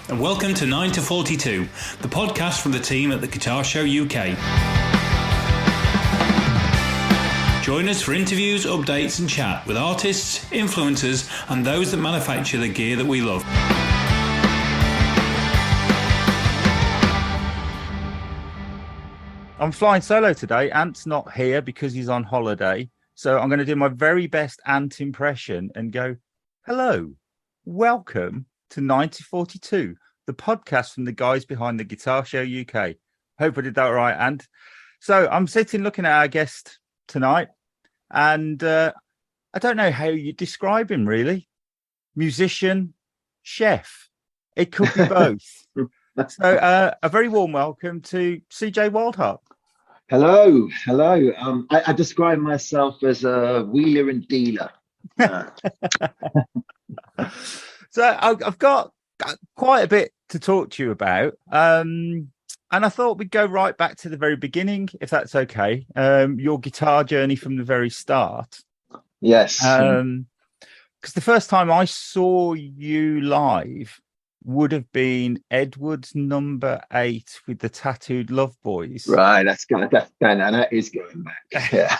and welcome to 9 to 42, the podcast from the team at the Guitar Show UK. Join us for interviews, updates and chat with artists, influencers and those that manufacture the gear that we love. I'm flying solo today. Ant's not here because he's on holiday. So I'm going to do my very best Ant impression and go, hello, welcome to 9042, the podcast from the guys behind the Guitar Show UK. Hope I did that right, Ant. So I'm sitting looking at our guest tonight, and I don't know how you describe him, really. Musician, chef. It could be both. So a very warm welcome to CJ Wildheart. Hello. I describe myself as a wheeler and dealer. So I've got quite a bit to talk to you about, and I thought we'd go right back to the very beginning, if that's okay. Your guitar journey from the very start. Yes. Because the first time I saw you live would have been Edward's number 8 with the Tattooed Love Boys. Right, that is going back. Yeah.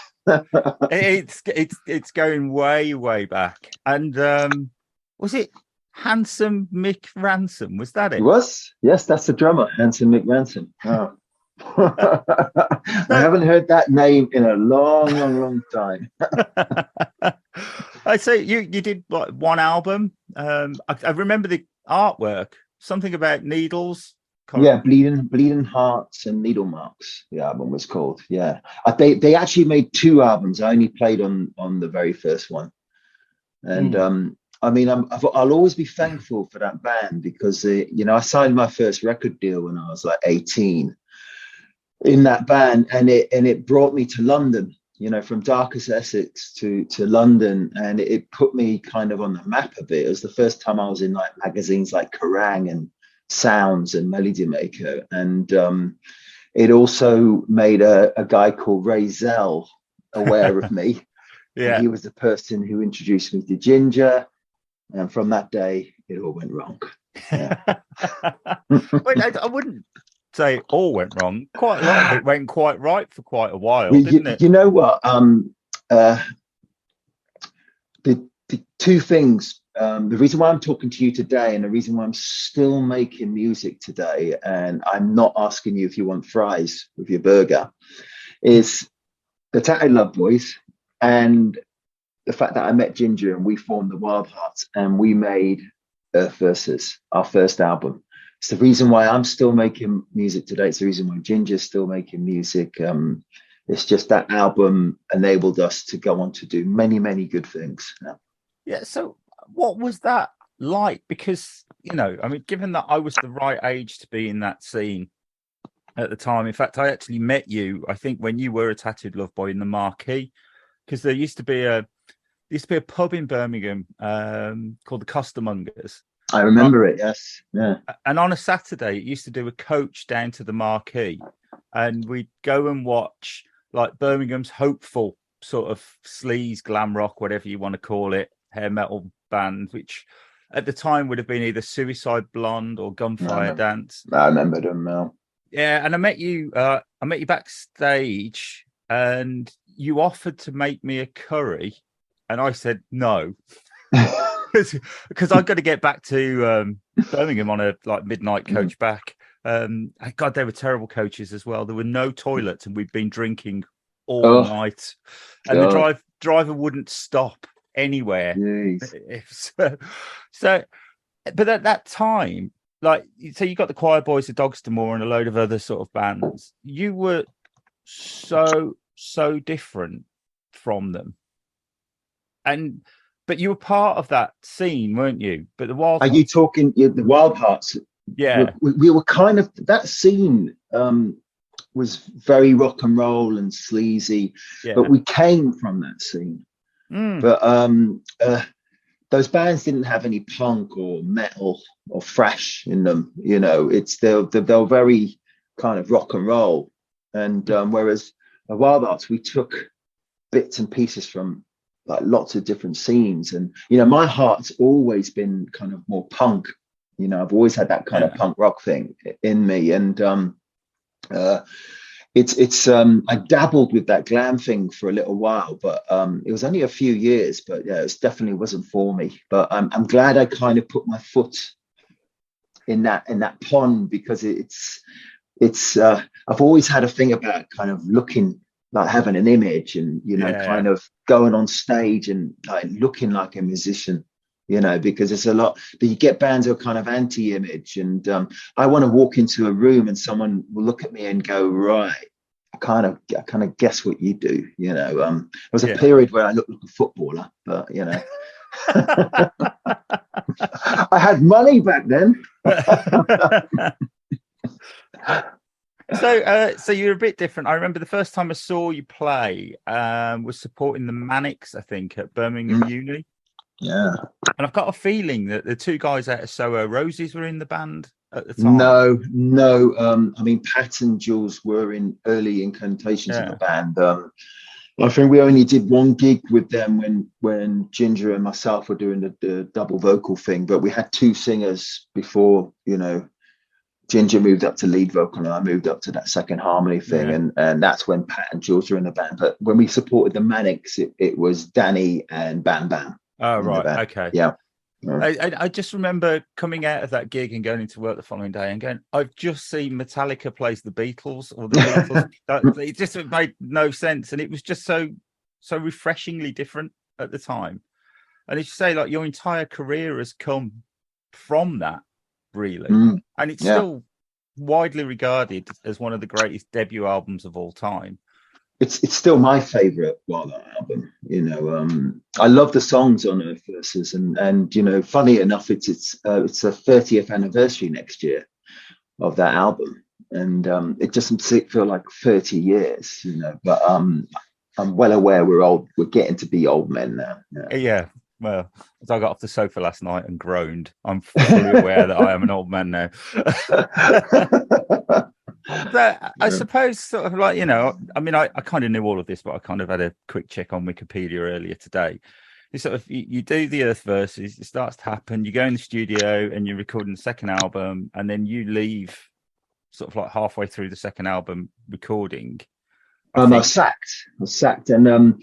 it's going way back. And was it Handsome Mick Ransom? Was that it? It was. Yes, that's the drummer, Handsome Mick Ransom. Oh. I haven't heard that name in a long time. I say you did like one album. I remember the artwork, something about needles. Yeah, bleeding hearts and needle marks. The album was called. Yeah, they actually made 2 albums. I only played on the very first one, and I mean, I'll always be thankful for that band because I signed my first record deal when I was like 18 in that band, and it brought me to London. From darkest Essex to London, and it put me kind of on the map a bit. It was the first time I was in like magazines like Kerrang and Sounds and Melody Maker, and it also made a guy called Ray Zell aware of me. Yeah, and he was the person who introduced me to Ginger, and from that day it all went wrong. Yeah. Wait, I wouldn't say it all went wrong. Quite a lot of it went quite right for quite a while, didn't it? You know what? The 2 things. The reason why I'm talking to you today, and the reason why I'm still making music today, and I'm not asking you if you want fries with your burger, is the Tattooed Love Boys, and the fact that I met Ginger and we formed the Wildhearts, and we made Earth Versus, our first album. It's the reason why I'm still making music today. It's the reason why Ginger's still making music. It's just that album enabled us to go on to do many good things. Yeah. So what was that like? Because, I mean, given that I was the right age to be in that scene at the time. In fact, I actually met you, I think, when you were a Tattooed Love Boy in the Marquee, because there used to be a pub in Birmingham called the Costermongers. I remember it, yes. Yeah. And on a Saturday, it used to do a coach down to the Marquee, and we'd go and watch like Birmingham's hopeful sort of sleaze, glam rock, whatever you want to call it, hair metal band, which at the time would have been either Suicide Blonde or Gunfire Dance. I remember them now. Yeah, and I met you backstage, and you offered to make me a curry, and I said no. Because I've got to get back to Birmingham on a midnight coach back. God, they were terrible coaches as well. There were no toilets, and we'd been drinking all night, and the driver wouldn't stop anywhere. So, but at that time, so you got the Choir Boys of Dogstamore and a load of other sort of bands. You were so different from them, but you were part of that scene, weren't you? But the Wildhearts. Are you talking the Wildhearts? Yeah, we were kind of that scene. Was very rock and roll and sleazy, but we came from that scene. But those bands didn't have any punk or metal or thrash in them. They're very kind of rock and roll, and whereas the Wildhearts, we took bits and pieces from like lots of different scenes, and my heart's always been kind of more punk You know, I've always had that kind of punk rock thing in me, and I dabbled with that glam thing for a little while, but it was only a few years. But yeah, it definitely wasn't for me. But I'm glad I kind of put my foot in that pond, because I've always had a thing about kind of looking like having an image, and you know, kind of going on stage and like looking like a musician, you know, because it's a lot. But you get bands who are kind of anti-image, and I want to walk into a room and someone will look at me and go, right, I kind of guess what you do, you know. There was a period where I looked like a footballer, but you know. I had money back then. So you're a bit different. I remember the first time I saw you play was supporting the Manics, I think, at Birmingham Uni. Yeah. And I've got a feeling that the two guys out of Soho Roses were in the band at the time. No. I mean, Pat and Jules were in early incarnations of the band. I think we only did one gig with them when Ginger and myself were doing the double vocal thing, but we had two singers before, you know. Ginger moved up to lead vocal and I moved up to that second harmony thing, and that's when Pat and Jules were in the band. But when we supported the Manics, it was Danny and Bam Bam. Oh, right. Okay. Yeah. I just remember coming out of that gig and going into work the following day and going, I've just seen Metallica plays the Beatles, or the Beatles. It just made no sense. And it was just so refreshingly different at the time. And as you say, like, your entire career has come from that, really. And it's still widely regarded as one of the greatest debut albums of all time. It's still my favorite Wildheart album. You know, I love the songs on Earth Versus, and you know, funny enough, it's a 30th anniversary next year of that album, and it doesn't feel like 30 years, you know. But I'm well aware we're old. We're getting to be old men now. Yeah. Well, as I got off the sofa last night and groaned, I'm fully aware that I am an old man now. But I suppose, sort of like, you know, I mean, I kind of knew all of this, but I kind of had a quick check on Wikipedia earlier today. You sort of you do the Earth Versus, it starts to happen, you go in the studio and you're recording the second album, and then you leave sort of like halfway through the second album recording. I was sacked, and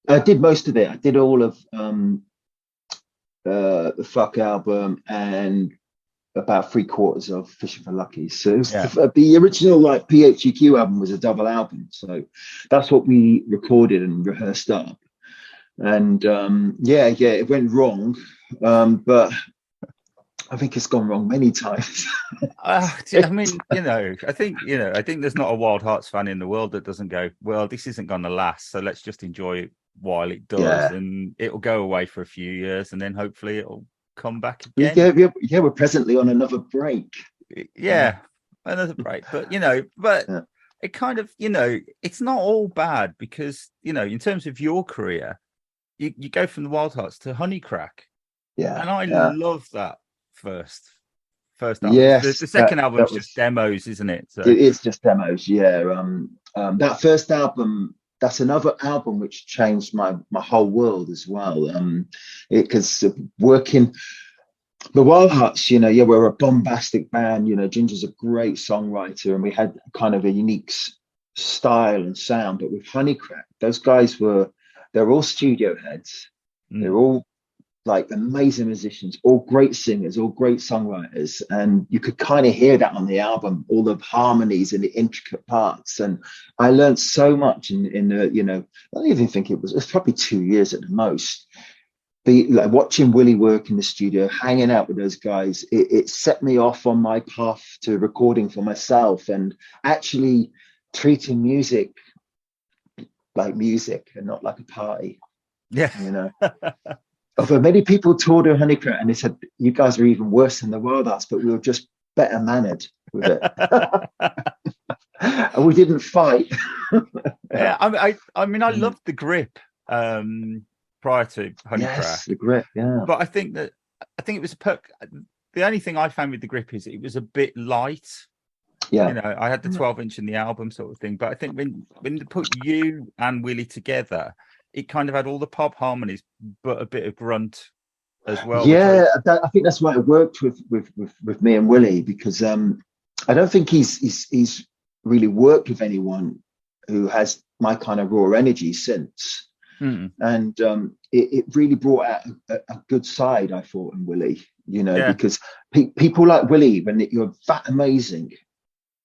I did most of it. I did all of the Fuck album and about 3/4 of Fishing for Lucky. So it was the original like PHEQ album was a double album. So that's what we recorded and rehearsed up. And it went wrong, but I think it's gone wrong many times. I mean, I think there's not a Wildhearts fan in the world that doesn't go, well, this isn't going to last, so let's just enjoy it while it does, and it'll go away for a few years, and then hopefully it'll come back again. Yeah, we're presently on another break. Another break, but it kind of, it's not all bad, because in terms of your career, you go from the Wildhearts to Honeycrack, and I love that first album. Yes, the second album is just demos, isn't it? So. It's just demos. That first album, that's another album which changed my whole world as well. Because working the Wildhearts, we're a bombastic band. Ginger's a great songwriter, and we had kind of a unique style and sound. But with Honeycrack, those guys they're all studio heads. They're all like amazing musicians, all great singers, all great songwriters, and you could kind of hear that on the album, all the harmonies and the intricate parts. And I learned so much in the, I don't even think it was probably 2 years at the most. Like watching Willie work in the studio, hanging out with those guys, it set me off on my path to recording for myself and actually treating music like music and not like a party. But many people toured with Honeycrack and they said, you guys are even worse than the Wildhearts, but we were just better mannered with it. And we didn't fight. I loved the grip prior to Honeycrack. Yes, the grip, But I think it was the only thing I found with the grip is it was a bit light. I had the 12-inch in the album sort of thing. But I think when they put you and Willie together, it kind of had all the pop harmonies, but a bit of grunt as well. Yeah, I think that's why it worked with me and Willie, because I don't think he's really worked with anyone who has my kind of raw energy since. And it really brought out a good side, I thought, in Willie, because people like Willie, when you're that amazing,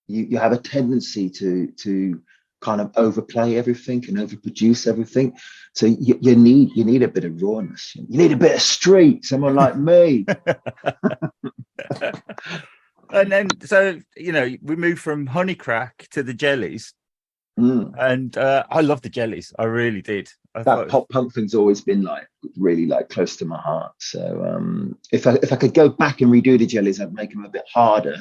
you have a tendency to kind of overplay everything and overproduce everything. So you need a bit of rawness. You need a bit of street, someone like me. And then, so, we moved from Honey Crack to the Jellies. And I love the Jellies. I really did. That pop punk thing's always been really close to my heart. So if I could go back and redo the Jellies, I'd make them a bit harder.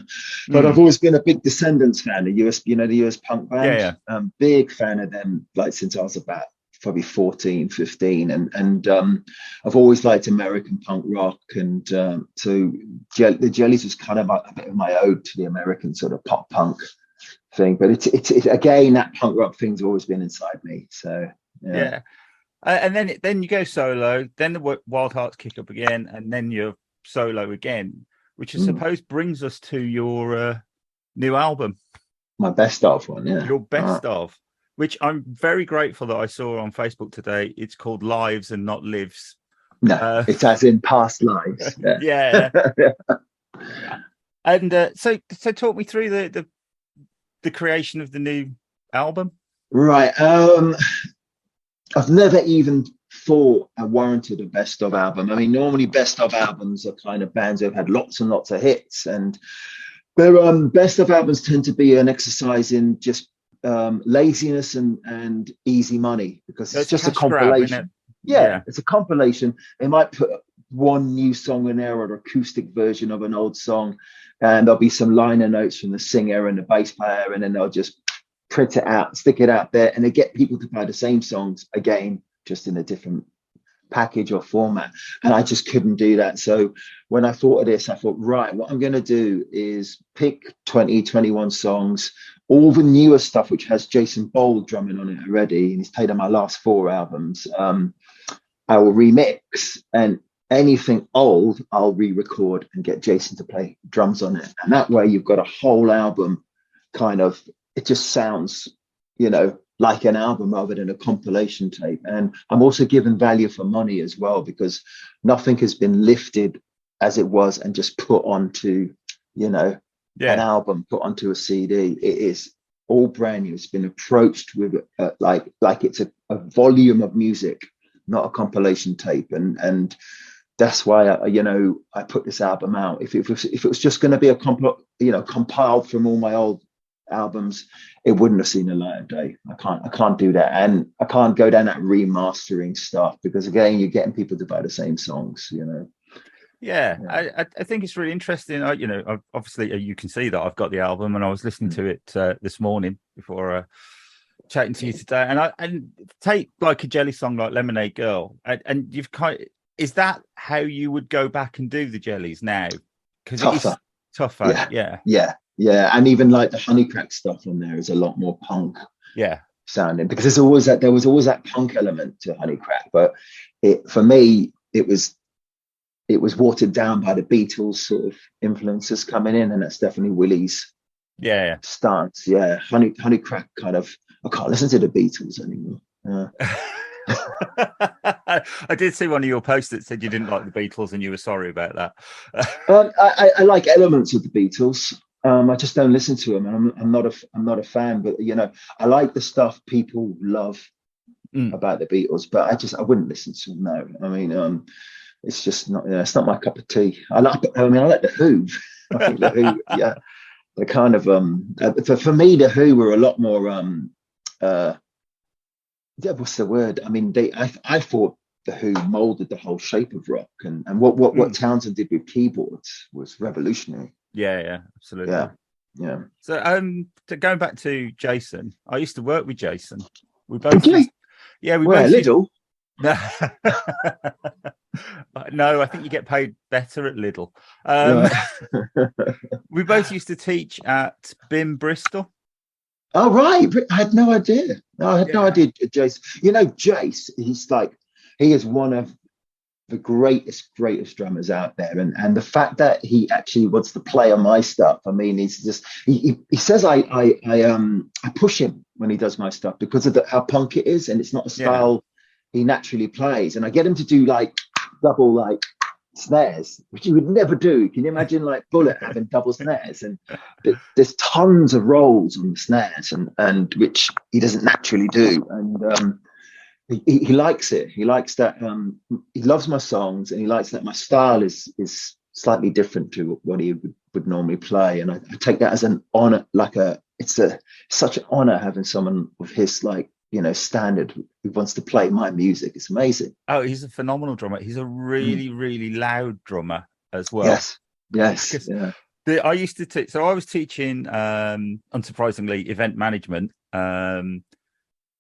But I've always been a big Descendants fan, the US punk band. Big fan of them, since I was about probably 14, 15, and I've always liked American punk rock, and so the Jellies was kind of a bit of my ode to the American sort of pop punk thing. But it's again, that punk rock thing's always been inside me. So yeah. And then you go solo, then the Wildhearts kick up again, and then you're solo again, which I suppose brings us to your new album. My best of one, yeah. Your best of, which I'm very grateful that I saw on Facebook today. It's called Lives and Not Lives. No, it's as in past lives. Yeah. And so talk me through the creation of the new album. Right. I've never even thought I warranted a best of album. I mean, normally best of albums are kind of bands who have had lots and lots of hits, and their best of albums tend to be an exercise in just laziness and easy money, because it's just a compilation. Yeah, it's a compilation. They might put one new song in there, or an acoustic version of an old song, and there'll be some liner notes from the singer and the bass player, and then they'll just print it out, stick it out there, and they get people to buy the same songs again, just in a different package or format. And I just couldn't do that. So when I thought of this, I thought, right, what I'm going to do is pick 20, 21 songs, all the newer stuff, which has Jason Bold drumming on it already, and he's played on my last 4 albums. I will remix, and anything old, I'll re-record and get Jason to play drums on it. And that way you've got a whole album kind of, it just sounds, like an album rather than a compilation tape. And I'm also given value for money as well, because nothing has been lifted as it was and just put onto, an album, put onto a CD. It is all brand new. It's been approached with like it's a volume of music, not a compilation tape. And that's why I put this album out. If it was just going to be a compiled from all my old albums, it wouldn't have seen the light of day. I can't do that, and I can't go down that remastering stuff, because again, you're getting people to buy the same songs. I think it's really interesting. Obviously you can see that I've got the album, and I was listening to it this morning before chatting to you today, and take like a Jelly song like Lemonade Girl, and you've is that how you would go back and do the Jellies now? Because it is tougher. Yeah, and even like the Honey Crack stuff on there is a lot more punk sounding, because there was always that punk element to Honey Crack, but for me it was watered down by the Beatles sort of influences coming in, and that's definitely Willie's stance. Honey Crack kind of, I can't listen to the Beatles anymore. I did see one of your posts that said you didn't like the Beatles and you were sorry about that. I like elements of the Beatles. I just don't listen to them, and I'm not a fan. But I like the stuff people love about the Beatles, but I wouldn't listen to them. No, I mean, it's just not. It's not my cup of tea. I like the Who. I think the Who. Yeah, they're kind of for me, the Who were a lot more what's the word? I mean, I thought the Who molded the whole shape of rock, and what Townsend did with keyboards was revolutionary. Yeah, absolutely. Yeah. So, going back to Jason, I used to work with Jason. We both. We both Lidl. No, I think you get paid better at Lidl. We both used to teach at BIM Bristol. Oh, right. I had no idea. No idea, Jace. Jace, he is one of the greatest drummers out there, and the fact that he actually wants to play on my stuff. I mean, he's just he says I push him when he does my stuff because of how punk it is, and it's not a style he naturally plays. And I get him to do like double like snares, which he would never do. Can you imagine like Bullet having double snares? And there's tons of rolls on the snares, and which he doesn't naturally do. And he likes it. He likes that. He loves my songs, and he likes that my style is slightly different to what he would normally play. And I take that as an honor. It's such an honor having someone of his standard who wants to play my music. It's amazing. Oh, he's a phenomenal drummer. He's a really, really loud drummer as well. Yes. Yeah. I used to teach. So I was teaching, unsurprisingly, event management.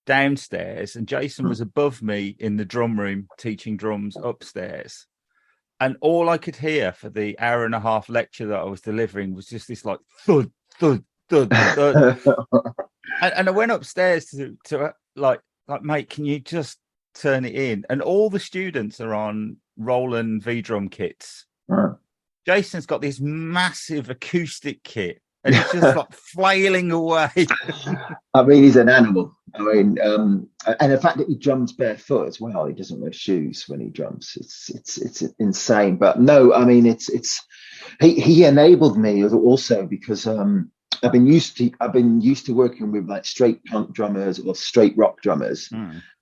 Downstairs, and Jason was above me in the drum room teaching drums upstairs, and all I could hear for the hour and a half lecture that I was delivering was just this like thud thud thud thud. and I went upstairs to like mate, can you just turn it in? And all the students are on Roland V drum kits. Jason's got this massive acoustic kit, and he's just like flailing away. I mean, he's an animal. I mean, and the fact that he drums barefoot as well, he doesn't wear shoes when he drums. It's insane. But no, I mean, he enabled me also because I've been used to working with like straight punk drummers or straight rock drummers.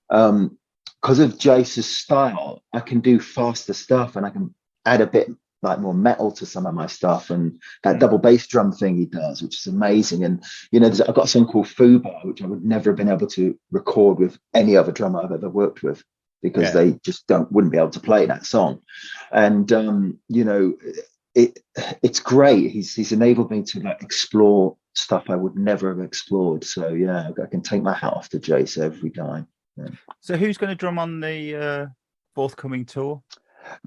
Because of Jace's style, I can do faster stuff, and I can add a bit like more metal to some of my stuff, and that double bass drum thing he does, which is amazing. And I've got a song called Fubar, which I would never have been able to record with any other drummer I've ever worked with, because they just wouldn't be able to play that song. And it's great. He's enabled me to like explore stuff I would never have explored. So yeah, I can take my hat off to Jace every time. Yeah. So who's going to drum on the forthcoming tour?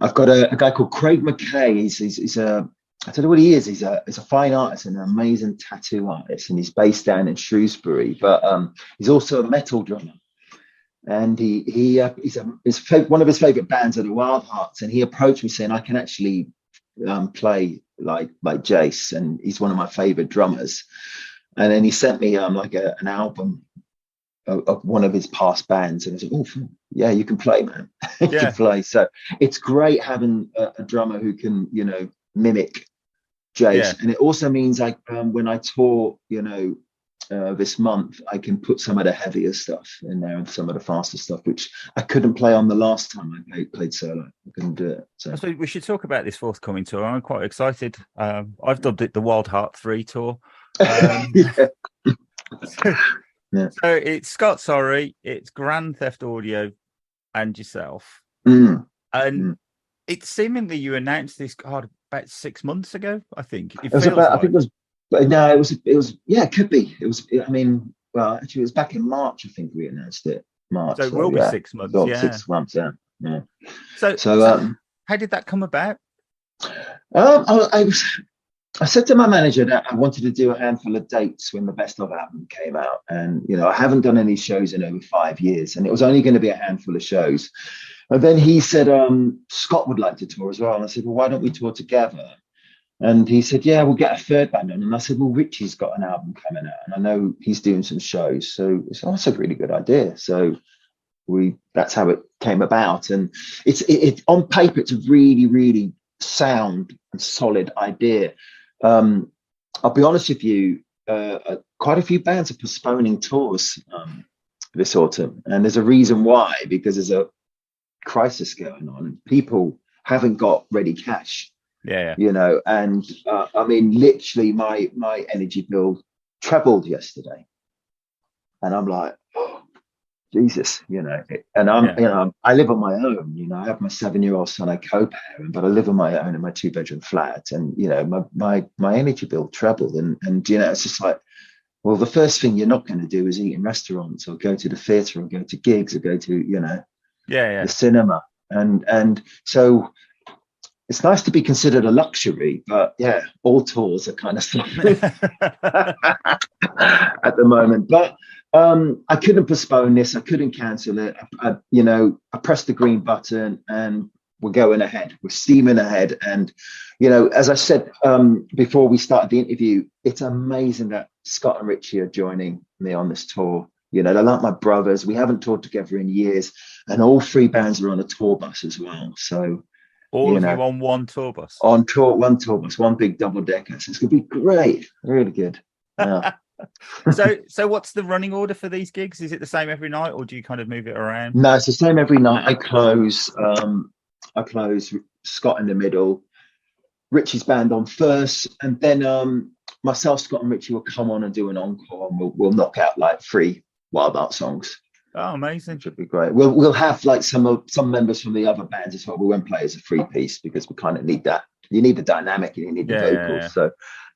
I've got a guy called Craig McKay. He's a, I don't know what he is. He's a fine artist and an amazing tattoo artist, and he's based down in Shrewsbury. But he's also a metal drummer, and he's one of his favorite bands are the Wildhearts. And he approached me saying, "I can actually play like Jace, and he's one of my favorite drummers." And then he sent me like an album of one of his past bands, and I said, "Oh, yeah, you can play, man." You can play. So it's great having a drummer who can, mimic Jace. And it also means like when I tour, this month, I can put some of the heavier stuff in there and some of the faster stuff, which I couldn't play on the last time I played solo. I couldn't do it. So we should talk about this forthcoming tour. I'm quite excited. I've dubbed it the Wildheart 3 tour. Yeah. So it's Scott Sorry, it's Grand Theft Audio, and yourself. And it's seemingly you announced this about 6 months ago, I think. It was, yeah, it could be. It was, I mean, well, actually, it was back in March, I think we announced it. March. So it will be 6 months. Well, 6 months, yeah. So how did that come about? I said to my manager that I wanted to do a handful of dates when the Best Of album came out. And, I haven't done any shows in over 5 years, and it was only going to be a handful of shows. And then he said, Scott would like to tour as well. And I said, well, why don't we tour together? And he said, yeah, we'll get a third band on. And I said, well, Richie's got an album coming out, and I know he's doing some shows. So I said, oh, that's a really good idea. So that's how it came about. And it's on paper, it's a really, really sound and solid idea. I'll be honest with you, quite a few bands are postponing tours this autumn, and there's a reason why, because there's a crisis going on and people haven't got ready cash. And I mean, literally my energy bill trebled yesterday, and I'm like, oh, Jesus, and I live on my own. I have my 7-year-old son I co-parent, but I live on my own in my 2-bedroom flat, and my energy bill trebled, and it's just like, well, the first thing you're not going to do is eat in restaurants or go to the theatre or go to gigs or go to the cinema, and so it's nice to be considered a luxury, but yeah, all tours are kind of suffering at the moment. But I couldn't postpone this. I couldn't cancel it. I pressed the green button, and we're going ahead. We're steaming ahead. And, you know, as I said before we started the interview, it's amazing that Scott and Richie are joining me on this tour. You know, they're like my brothers. We haven't toured together in years, and all three bands are on a tour bus as well. So all of you on one tour bus? On tour, one tour bus, one big double decker. So it's going to be great. Really good. Yeah. So what's the running order for these gigs? Is it the same every night, or do you kind of move it around? No, it's the same every night. I close Scott in the middle, Richie's band on first, and then myself, Scott, and Richie will come on and do an encore, and we'll knock out like 3 Wildheart songs. Oh, amazing! Should be great. We'll have like some members from the other bands as well. We won't play as a 3-piece because we kind of need that. You need the dynamic and you need the vocals. Yeah. So,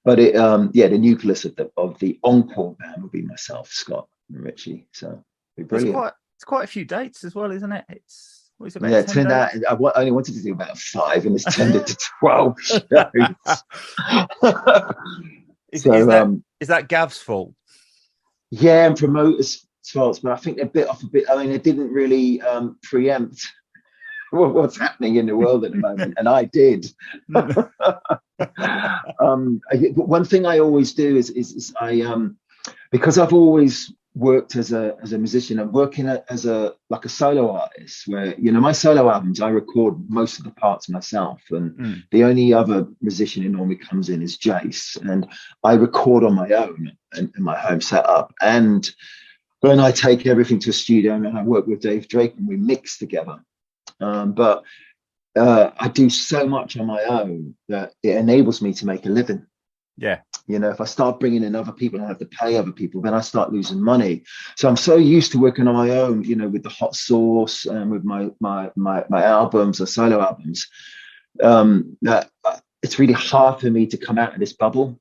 but it the nucleus of the encore band will be myself, Scott, and Richie. So it'll be brilliant. It's quite a few dates as well, isn't it? It's what is it? About Yeah, it turned out I only wanted to do about 5, and it's turned into 12 shows. Is that Gav's fault? Yeah, and promoters' faults, but I think they're bit off a bit. I mean, they didn't really preempt what's happening in the world at the moment, and I did. One thing I always do is I because I've always worked as a musician, I'm working as a solo artist, where, you know, my solo albums I record most of the parts myself, and the only other musician who normally comes in is Jace, and I record on my own in my home setup. And then I take everything to a studio and I work with Dave Drake and we mix together. But I do so much on my own that it enables me to make a living. Yeah. You know, if I start bringing in other people and I have to pay other people, then I start losing money. So I'm so used to working on my own, you know, with the hot sauce and with my albums or solo albums, that it's really hard for me to come out of this bubble.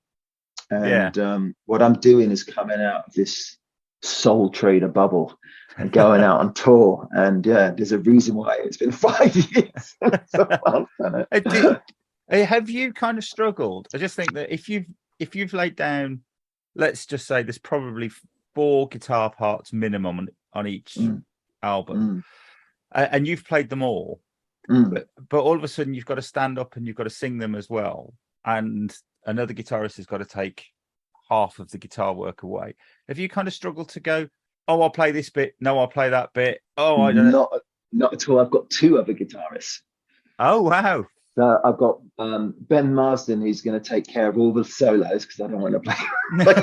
And what I'm doing is coming out of this Soul Trader bubble and going out on tour. And there's a reason why it's been 5 years. Have you kind of struggled? I just think that if you've laid down, let's just say there's probably 4 guitar parts minimum on each album, and you've played them all, but all of a sudden you've got to stand up and you've got to sing them as well, and another guitarist has got to take half of the guitar work away. Have you kind of struggled to go, oh, I'll play this bit, no, I'll play that bit? Oh, I don't know. Not at all. I've got 2 other guitarists. Oh, wow. So I've got Ben Marsden, who's going to take care of all the solos because I don't want to play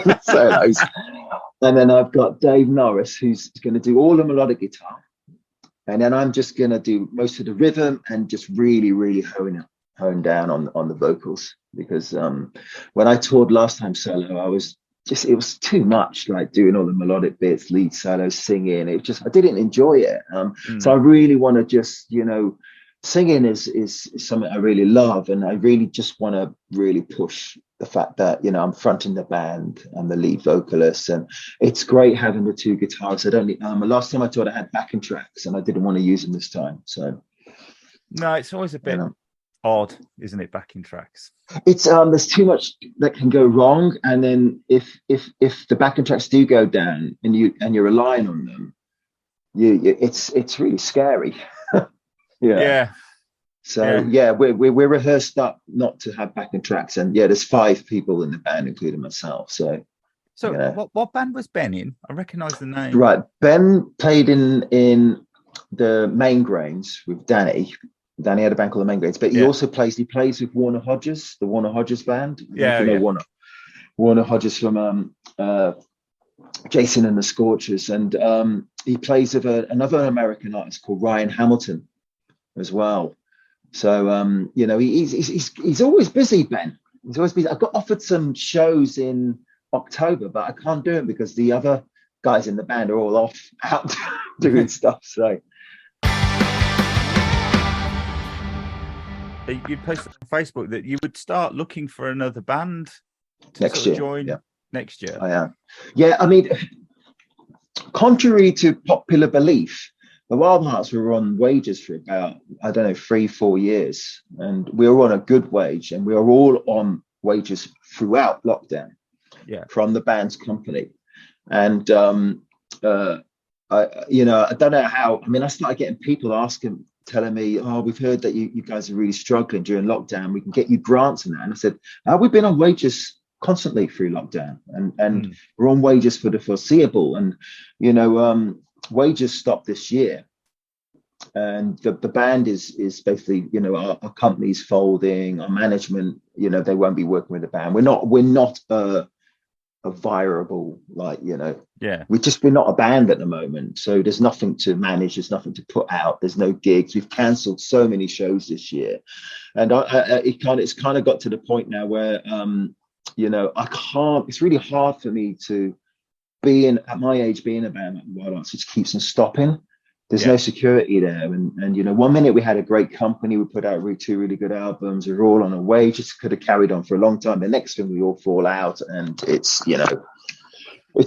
the solos. And then I've got Dave Norris, who's going to do all the melodic guitar. And then I'm just going to do most of the rhythm and just really, really hone down on the vocals. Because when I toured last time solo, it was too much, like doing all the melodic bits, lead solos, singing. I didn't enjoy it. So I really want to just, you know, singing is something I really love, and I really just want to really push the fact that, you know, I'm fronting the band, I'm the lead vocalist, and it's great having the 2 guitars. I don't need, last time I toured I had backing tracks and I didn't want to use them this time. So no, it's always a bit odd, isn't it, backing tracks? It's there's too much that can go wrong, and then if the backing tracks do go down and you're relying on them, it's really scary. Yeah. So we're rehearsed up not to have backing tracks, and there's 5 people in the band, including myself. So what band was Ben in? I recognise the name. Right, Ben played in the Main Grains with Danny. Danny had a band called the Main Grains, but he also plays with Warner Hodges, the Warner Hodges band. Warner Hodges from Jason and the Scorchers, and he plays with another American artist called Ryan Hamilton as well. So you know, he's always busy, Ben. He's always busy. I got offered some shows in October, but I can't do it because the other guys in the band are all off out doing stuff. So you posted on Facebook that you would start looking for another band to next year. Join next year. I am. Yeah, I mean, contrary to popular belief, the Wildhearts were on wages for about, 3-4 years, and we were on a good wage, and we were all on wages throughout lockdown from the band's company. And I don't know how. I mean, I started getting people asking telling me, "Oh, we've heard that you guys are really struggling during lockdown. We can get you grants and that." And I said, "We've been on wages constantly through lockdown, and we're on wages for the foreseeable. And wages stopped this year, and the band is basically, our company's folding, our management, they won't be working with the band. We're not a viable, we're not a band at the moment, so there's nothing to manage, there's nothing to put out, there's no gigs. We've cancelled so many shows this year, and it's kind of got to the point now where I can't, it's really hard for me to at my age, being a band like Wildhearts. It just keeps on stopping. There's no security there. And 1 minute we had a great company, we put out two really good albums, we were all on a wage, just could have carried on for a long time. The next thing we all fall out, and it's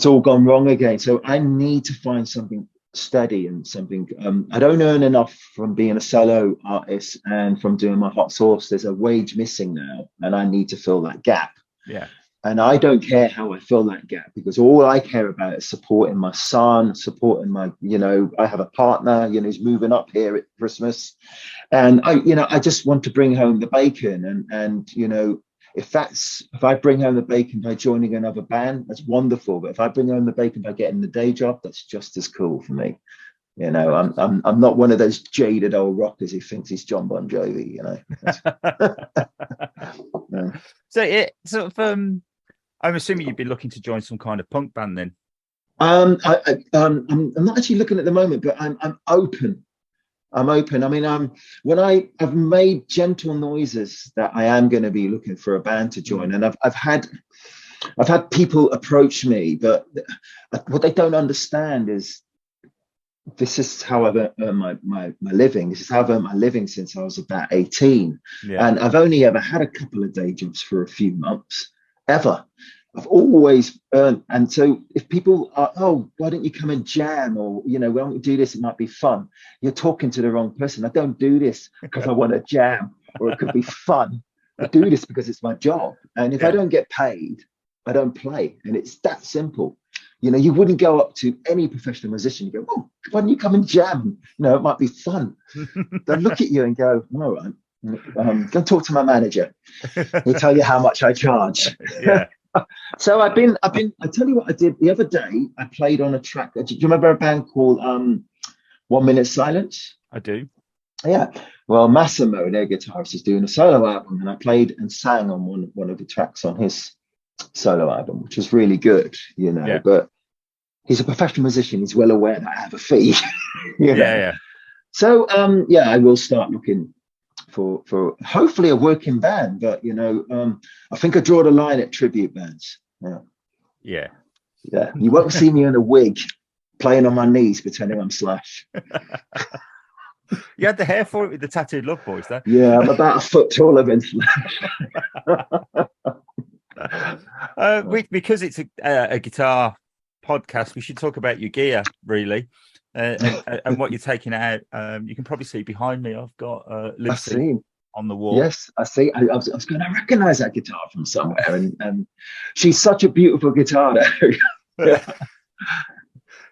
all gone wrong again. So I need to find something steady and something. I don't earn enough from being a solo artist and from doing my hot sauce. There's a wage missing now, and I need to fill that gap. Yeah. And I don't care how I fill that gap, because all I care about is supporting my son, supporting my, I have a partner, who's moving up here at Christmas. And I just want to bring home the bacon. And if I bring home the bacon by joining another band, that's wonderful. But if I bring home the bacon by getting the day job, that's just as cool for me. I'm not one of those jaded old rockers who thinks he's John Bon Jovi, So I'm assuming you'd be looking to join some kind of punk band then. I'm not actually looking at the moment, but I'm open. I'm open. I mean, when I've made gentle noises that I am going to be looking for a band to join, and I've had people approach me, but what they don't understand is this is how I've earned my living. This is how I've earned my living since I was about 18. Yeah. And I've only ever had a couple of day jobs for a few months, ever. I've always earned. And so if people are, "Oh, why don't you come and jam?" Or, "Why don't we do this? It might be fun." You're talking to the wrong person. I don't do this because I want to jam, or it could be fun. I do this because it's my job. And if I don't get paid, I don't play. And it's that simple. You wouldn't go up to any professional musician and go, "Oh, why don't you come and jam? It might be fun." They'll look at you and go, "All right, go talk to my manager. He'll tell you how much I charge." Yeah. So I tell you what I did the other day. I played on a track. Do you remember a band called 1 Minute Silence? I do. Yeah. Well, Massimo, their guitarist, is doing a solo album, and I played and sang on one of the tracks on his solo album, which was really good, but he's a professional musician. He's well aware that I have a fee. Yeah. So I will start looking for hopefully a working band, but I think I draw the line at tribute bands. Yeah. You won't see me in a wig playing on my knees pretending I'm Slash. You had the hair for it with the tattooed Love Boys, though. Yeah, I'm about a foot taller than Slash. Because it's a guitar podcast, we should talk about your gear, really, and what you're taking out. You can probably see behind me, I've got Lucy on the wall. Yes, I see. I was going to recognize that guitar from somewhere, and she's such a beautiful guitar there.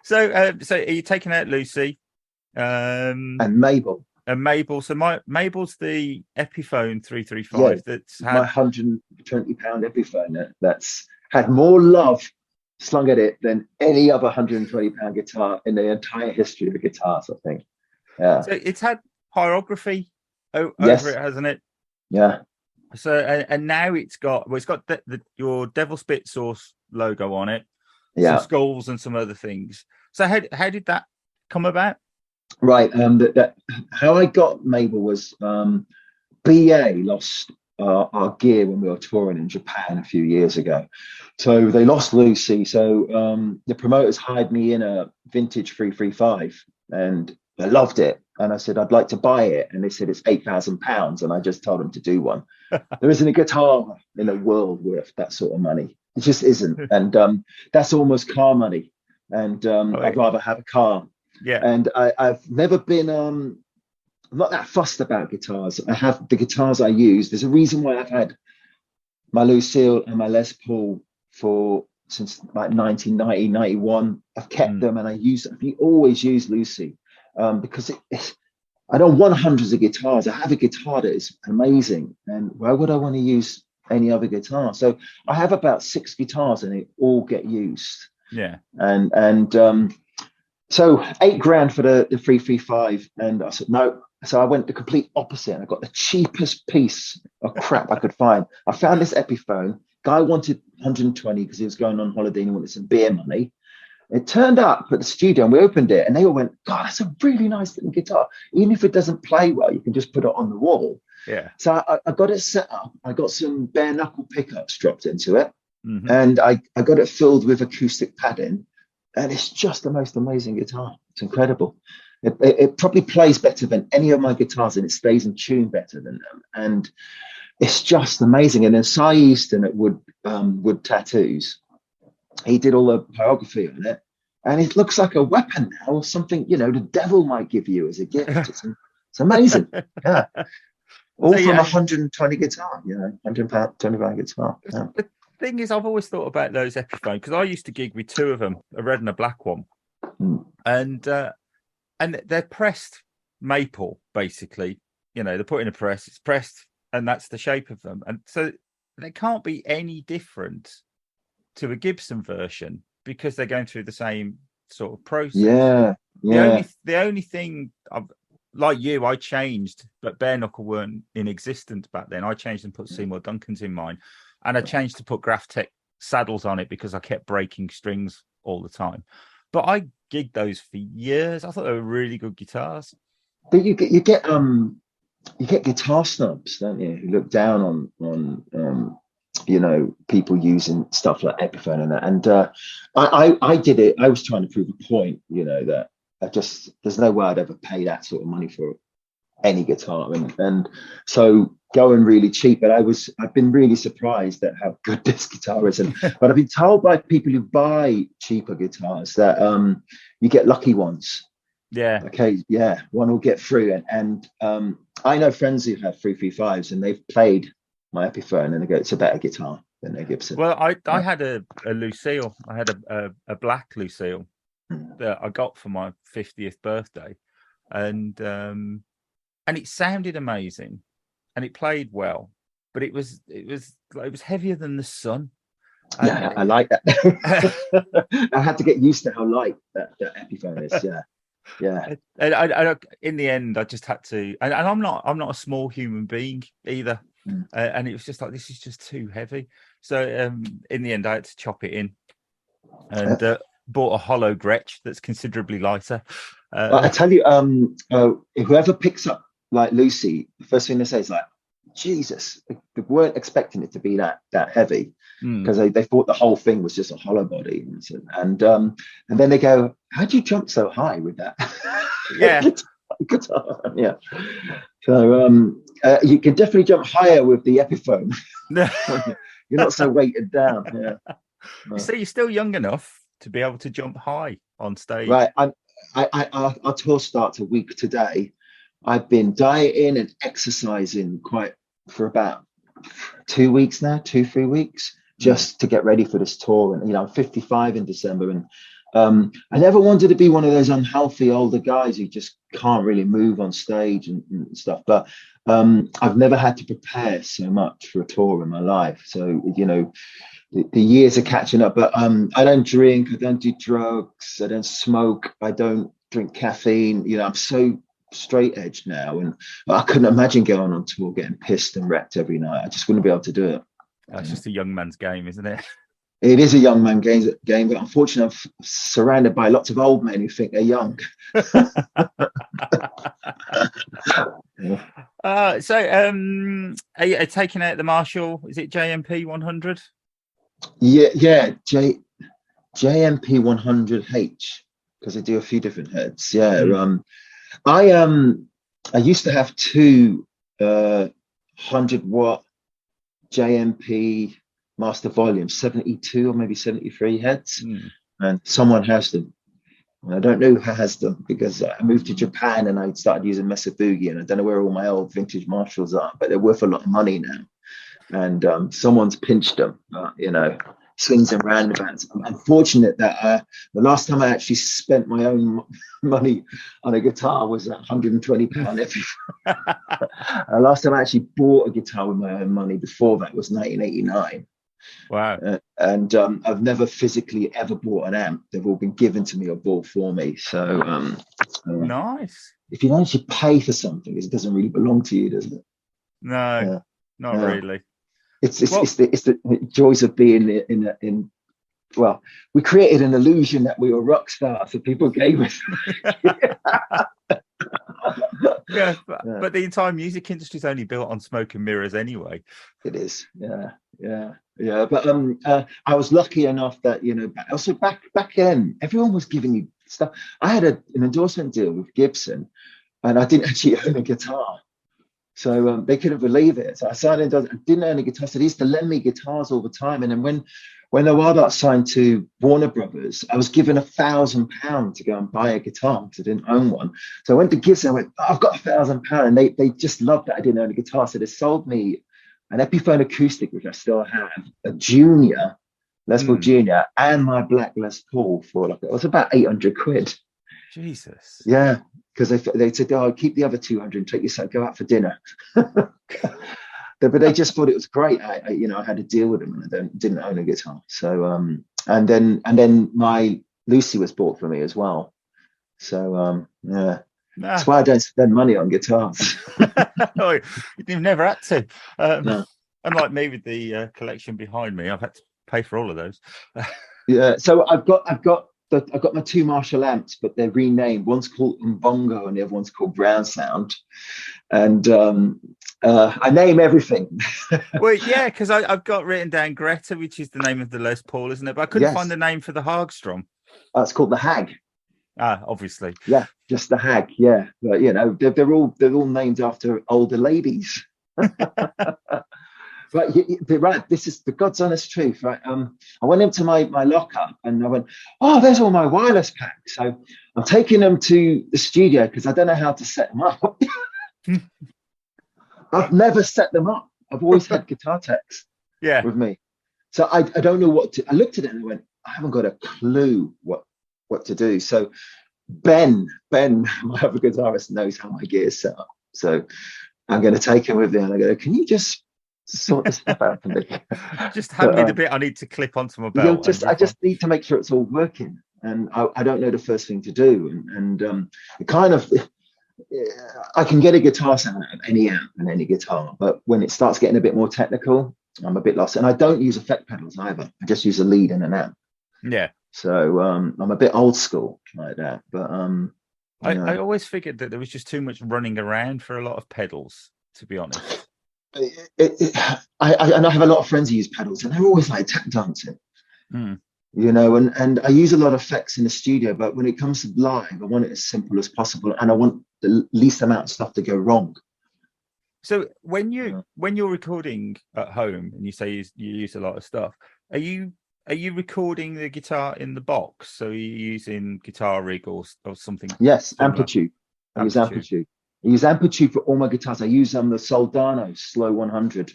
So are you taking out Lucy? And Mabel. So Mabel's the Epiphone 335. That's my £120 Epiphone that's had more love slung at it than any other £120 guitar in the entire history of guitars, I think. Yeah. So it's had pyrography over it, hasn't it? Yeah. So and now it's got your Devil Spit Sauce logo on it. Yeah. Some skulls and some other things. So how did that come about? Right. How I got Mabel was BA lost our gear when we were touring in Japan a few years ago. So they lost Lucy. So the promoters hired me in a vintage 335, and I loved it. And I said, "I'd like to buy it." And they said, "It's £8,000. And I just told them to do one. There isn't a guitar in the world worth that sort of money. It just isn't. And that's almost car money. And I'd rather have a car. Yeah. And I've never been I'm not that fussed about guitars. I have the guitars I use. There's a reason why I've had my Lucille and my Les Paul since like 1990, 91. I've kept them, and I've always used Lucy because I don't want hundreds of guitars. I have a guitar that is amazing, and why would I want to use any other guitar? So I have about 6 guitars, and they all get used. Yeah. And so 8 grand for the 335, and I said no. So I went the complete opposite, and I got the cheapest piece of crap I could find. I found this Epiphone. Guy wanted 120 because he was going on holiday and he wanted some beer money. It turned up at the studio and we opened it, and they all went, God, that's a really nice little guitar. Even if it doesn't play well, you can just put it on the wall. Yeah. So I got it set up. I got some bare knuckle pickups dropped into it, and I got it filled with acoustic padding, and it's just the most amazing guitar. It's incredible. It probably plays better than any of my guitars, and it stays in tune better than them. And it's just amazing. And then Cy Easton at Wood Tattoos, he did all the biography on it, and it looks like a weapon now, or something, you know, the devil might give you as a gift. It's amazing. Yeah. All So, from yeah. 120 guitar, you know, 120 guitar. Yeah. The thing is, I've always thought about those Epiphone because I used to gig with 2 of them, a red and a black one, and they're pressed maple, basically. You know, they're put in a press, it's pressed, and that's the shape of them, and so they can't be any different to a Gibson version because they're going through the same sort of process. Yeah. The only thing like you, I changed, but bare knuckle weren't in existence back then. I changed and put Seymour Duncans in mine, and I changed to put Graph Tech saddles on it because I kept breaking strings all the time. But I gigged those for years. I thought they were really good guitars. But you get guitar snobs, don't you? Who look down on you know, people using stuff like Epiphone and that. And I did it. I was trying to prove a point, you know, that there's no way I'd ever pay that sort of money for any guitar, and so going really cheap. But I've been really surprised at how good this guitar is, but I've been told by people who buy cheaper guitars that you get lucky ones. Yeah. Okay. Yeah. One will get through, and I know friends who have 335s, and they've played my Epiphone, and they go, it's a better guitar than their Gibson. Well, I had a Lucille. I had a black Lucille that I got for my 50th birthday, and it sounded amazing, and it played well, but it was heavier than the sun. Yeah, I like that. I had to get used to how light that Epiphone is. Yeah. And I in the end, I just had to, and I'm not a small human being either, and it was just like, this is just too heavy. So in the end, I had to chop it in, and bought a hollow Gretsch that's considerably lighter. I tell you, whoever picks up like Lucy, the first thing they say is like, Jesus, they weren't expecting it to be that heavy, because they thought the whole thing was just a hollow body, and then they go, how do you jump so high with that? Yeah. Guitar. Yeah. So you can definitely jump higher with the Epiphone. You're not so weighted down. Yeah. So you're still young enough to be able to jump high on stage, right? Our tour starts a week today. I've been dieting and exercising for about 2 weeks now, 2-3 weeks, just to get ready for this tour. And, you know, I'm 55 in December, and I never wanted to be one of those unhealthy older guys who just can't really move on stage and stuff. But I've never had to prepare so much for a tour in my life. So, you know, the years are catching up. But I don't drink, I don't do drugs, I don't smoke, I don't drink caffeine. You know, I'm so straight edge now, and I couldn't imagine going on tour getting pissed and wrecked every night. I just wouldn't be able to do it. That's just a young man's game, isn't it? It is a young man game, but unfortunately I'm surrounded by lots of old men who think they're young. So are you taking out the Marshall, is it JMP 100? Yeah, JMP 100H, because I do a few different heads. I used to have 2 100-watt JMP master volumes, 72 or maybe 73 heads, and someone has them. And I don't know who has them, because I moved to Japan and I started using Mesa Boogie, and I don't know where all my old vintage Marshalls are, but they're worth a lot of money now. And someone's pinched them, you know. swings and roundabouts. I'm fortunate that the last time I actually spent my own money on a guitar was £120 every. Last time I actually bought a guitar with my own money before that was 1989. Wow. And I've never physically ever bought an amp. They've all been given to me or bought for me. So nice. If you don't actually pay for something, it doesn't really belong to you, does it? No, not really. It's the joys of being in. Well, we created an illusion that we were rock stars, so people gave us. But the entire music industry is only built on smoke and mirrors anyway. It is, yeah. But I was lucky enough that also back then everyone was giving you stuff. I had an endorsement deal with Gibson, and I didn't actually own a guitar, so they couldn't believe it. So I signed endorsement. I didn't own a guitar, so they used to lend me guitars all the time. And then when the Wildhearts signed to Warner Brothers, I was given £1,000 to go and buy a guitar because I didn't own one. So I went to Gibson. I went, I've got £1,000, and they just loved that I didn't own a guitar. So they sold me an Epiphone acoustic, which I still have, a Junior, Les Paul Junior, and my black Les Paul for it was about £800. Jesus. Yeah, because they said, "Oh, keep the other 200 and take yourself, go out for dinner." But they just thought it was great. I had a deal with them, and I didn't own a guitar. So and then my Lucy was bought for me as well. So that's why I don't spend money on guitars. No, you've never had to. No. Unlike me with the collection behind me, I've had to pay for all of those. Yeah, so I've got my two Marshall amps, but they're renamed. One's called Mbongo and the other one's called Brown Sound. And I name everything. Well, yeah, because I've got written down Greta, which is the name of the Les Paul, isn't it? But I couldn't find the name for the Hagstrom. It's called the Hag. Obviously. Yeah, just the Hag. Yeah, but they're all named after older ladies. But you're right. This is the God's honest truth, right? I went into my locker and I went, "Oh, there's all my wireless packs." So I'm taking them to the studio because I don't know how to set them up. I've never set them up. I've always had guitar techs with me, so I don't know what to. I looked at it and I went, "I haven't got a clue what to do." So Ben, my other guitarist, knows how my gear is set up. So I'm going to take him with me and I go, "Can you just sort this stuff out for me?" Just hand me the bit I need to clip onto my belt. I just need to make sure it's all working, and I don't know the first thing to do. And it kind of, I can get a guitar sound out of any amp and any guitar, but when it starts getting a bit more technical, I'm a bit lost. And I don't use effect pedals either. I just use a lead and an amp. Yeah. So I'm a bit old school like that. But I always figured that there was just too much running around for a lot of pedals, to be honest. I have a lot of friends who use pedals and they're always like tap dancing, and I use a lot of effects in the studio, but when it comes to live, I want it as simple as possible and I want the least amount of stuff to go wrong. So when you're recording at home and you say you use a lot of stuff, are you recording the guitar in the box? So you're using Guitar Rig or something? Yes, Amplitude. I use Amplitude. I use Amplitude for all my guitars. I use the Soldano Slow 100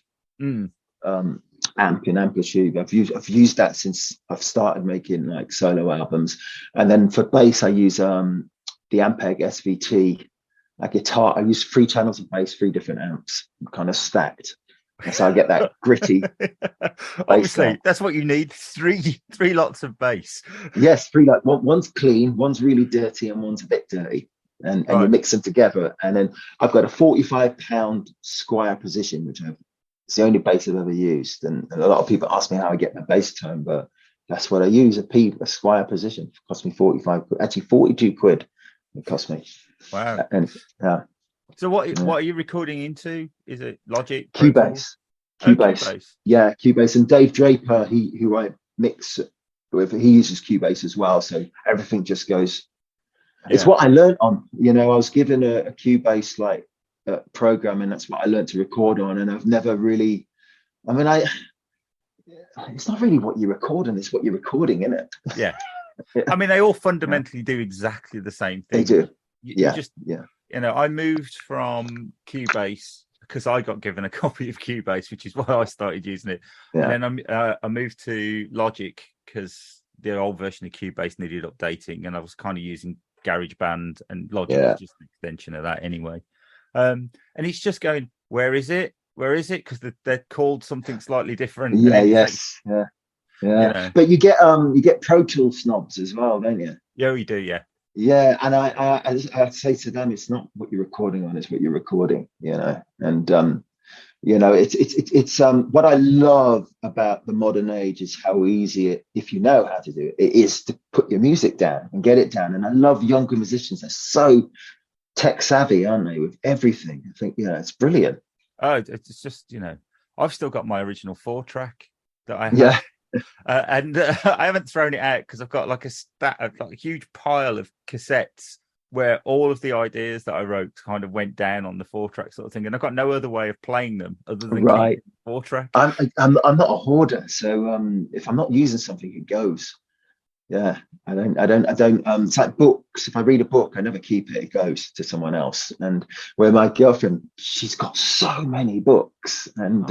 amp in Amplitude. I've used that since I've started making like solo albums. And then for bass, I use the Ampeg SVT. A guitar, I use 3 channels of bass, 3 different amps, kind of stacked. So I get that gritty. Obviously, that's what you need. 3 lots of bass. Yes, 3 one's clean, one's really dirty, and one's a bit dirty. And you mix them together, and then I've got a 45-pound Squier Position, which it's the only bass I've ever used. And a lot of people ask me how I get my bass tone, but that's what I use. A Squier Position. It cost me 45 quid, actually 42 quid. It cost me. Wow. And so what are you recording into? Is it Logic? Cubase. Cubase. Yeah, Cubase. And Dave Draper, who I mix with, he uses Cubase as well. So everything just goes. It's what I learned on. I was given a Cubase program, and that's what I learned to record on. And I've never really. I mean, it's not really what you record on; it's what you're recording, isn't it? Yeah. I mean, they all fundamentally do exactly the same thing. They do. I moved from Cubase a because I got given a copy of Cubase, which is why I started using it. Yeah. And then I moved to Logic because the old version of Cubase needed updating, and I was kind of using GarageBand, and Logic was just an extension of that anyway. And it's just going, where is it? Where is it? Because they're called something slightly different. Yeah. Yes. Yeah. You know. But you get Pro Tool snobs as well, don't you? Yeah, we do. Yeah. Yeah, and I say to them, it's not what you're recording on, it's what you're recording, you know. And you know, it's what I love about the modern age is how easy it, if you know how to do it, it is to put your music down and get it down. And I love younger musicians. They're so tech savvy, aren't they, with everything? I think, it's brilliant. Oh, it's just, I've still got my original 4-track that I have. Yeah. And I haven't thrown it out because I've got like a huge pile of cassettes where all of the ideas that I wrote kind of went down on the 4-track sort of thing, and I've got no other way of playing them other than 4-track. I'm not a hoarder, so if I'm not using something, it goes. Yeah, I don't. It's like books. If I read a book, I never keep it. It goes to someone else. And where my girlfriend, she's got so many books, and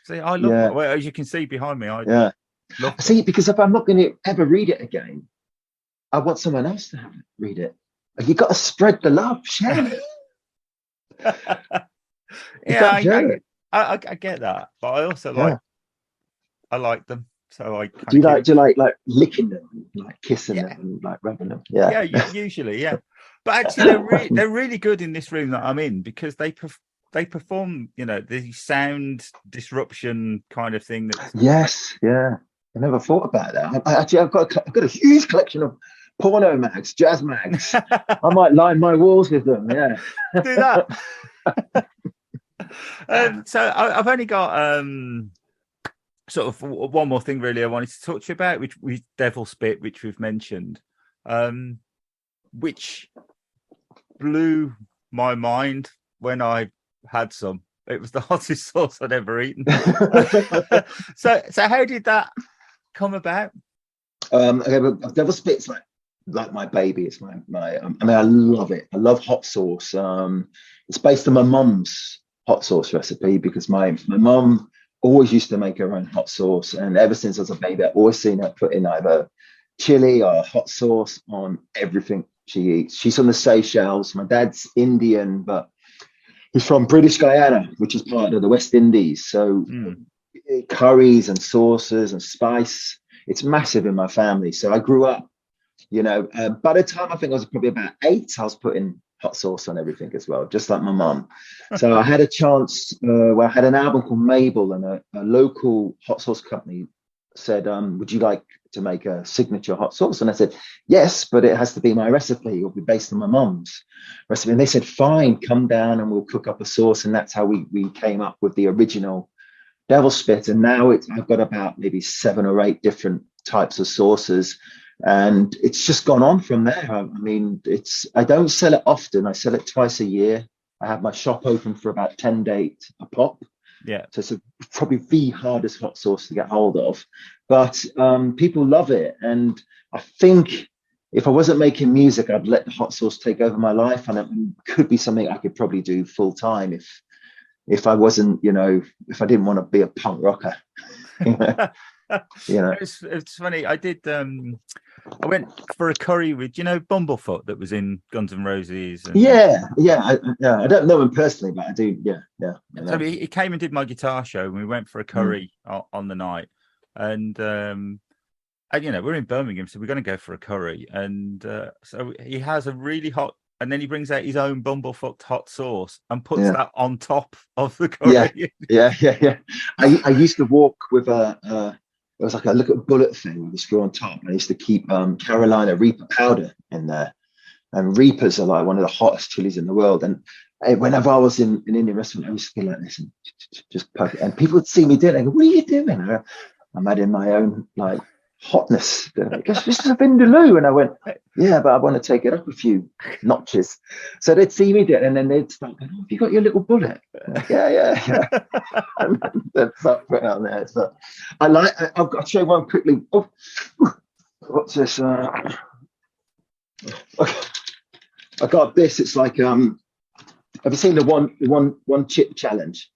see, I love. Well, as you can see behind me, I see, because if I'm not going to ever read it again, I want someone else to read it. You got to spread the love, share it. I get that, but I also I like them. So I do you like licking them, like kissing them, and like rubbing them? Yeah, usually, yeah. But actually, they're really good in this room that I'm in because they perform, the sound disruption kind of thing. Yes, yeah. I never thought about that. I've got a huge collection of porno mags, jazz mags. I might line my walls with them. Yeah, do that. So I've only got sort of one more thing really I wanted to talk to you about, which was Devil Spit, which we've mentioned, which blew my mind when I had some. It was the hottest sauce I'd ever eaten. So how did that come about? Devil Spit's like my baby. It's my I love it. I love hot sauce. It's based on my mum's hot sauce recipe because my mum always used to make her own hot sauce, and ever since I was a baby, I've always seen her put in either chili or hot sauce on everything she eats. She's from the Seychelles. My dad's Indian, but he's from British Guyana, which is part of the West Indies. So curries and sauces and spice, it's massive in my family. So I grew up, by the time I think I was probably about 8, I was putting hot sauce on everything as well, just like my mum. So I had a chance where I had an album called Mabel, and a local hot sauce company said, would you like to make a signature hot sauce? And I said, yes, but it has to be my recipe. It'll be based on my mum's recipe. And they said, fine, come down and we'll cook up a sauce. And that's how we came up with the original Devil Spit. And now I've got about maybe 7 or 8 different types of sauces. And it's just gone on from there. I mean, I don't sell it often. I sell it twice a year. I have my shop open for about 10 days a pop. Yeah. So it's probably the hardest hot sauce to get hold of. But people love it. And I think if I wasn't making music, I'd let the hot sauce take over my life. And it could be something I could probably do full time if I wasn't, if I didn't want to be a punk rocker. It's funny. I did. I went for a curry with Bumblefoot that was in Guns N' Roses. And, I don't know him personally, but I do. Yeah. So he came and did my guitar show, and we went for a curry on the night. And we're in Birmingham, so we're going to go for a curry. And so he has a really hot. And then he brings out his own Bumblefoot hot sauce and puts that on top of the curry. Yeah. I used to walk with it was like a little bullet thing with a screw on top. I used to keep Carolina Reaper powder in there. And Reapers are like one of the hottest chilies in the world. And whenever I was in an Indian restaurant, I used to be like this and just poke it. And people would see me do it and go, what are you doing? I'm adding my own hotness. This is a vindaloo. And I went, yeah, but I want to take it up a few notches. So they'd see me do it, and then they'd start going, have you got your little bullet? Like, yeah. And they'd start putting it on there. So I'll show you one quickly. Oh, what's this? Okay. I got this. It's like Have you seen the one chip challenge?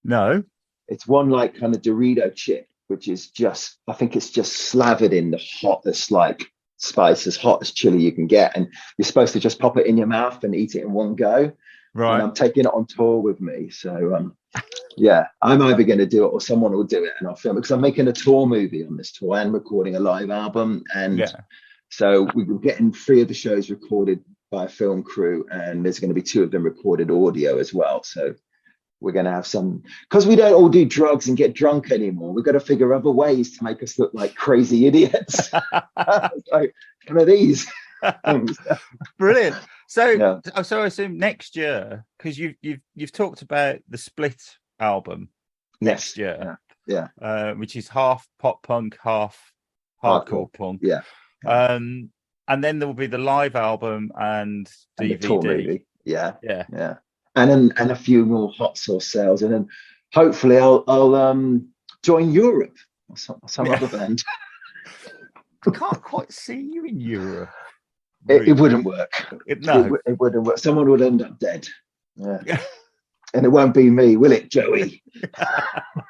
No. It's one like kind of Dorito chip, which is just, I think it's just slathered in the hottest like spice, as hot as chili you can get, and you're supposed to just pop it in your mouth and eat it in one go. Right. And I'm taking it on tour with me, so yeah, I'm either going to do it or someone will do it, and I'll film it, because I'm making a tour movie on this tour and recording a live album, and so we're getting 3 of the shows recorded by a film crew, and there's going to be 2 of them recorded audio as well. So we're going to have some, because we don't all do drugs and get drunk anymore. We've got to figure other ways to make us look like crazy idiots. Like one of these. Brilliant. So I assume next year, because you've talked about the Split album next year, which is half pop punk, half hardcore punk. Yeah. And then there will be the live album and DVD. The tour movie. Yeah. Yeah. And a few more hot sauce sales, and then hopefully I'll join Europe or some other band. I can't quite see you in Europe. It wouldn't work. It wouldn't work. Someone would end up dead. Yeah. And it won't be me, will it, Joey?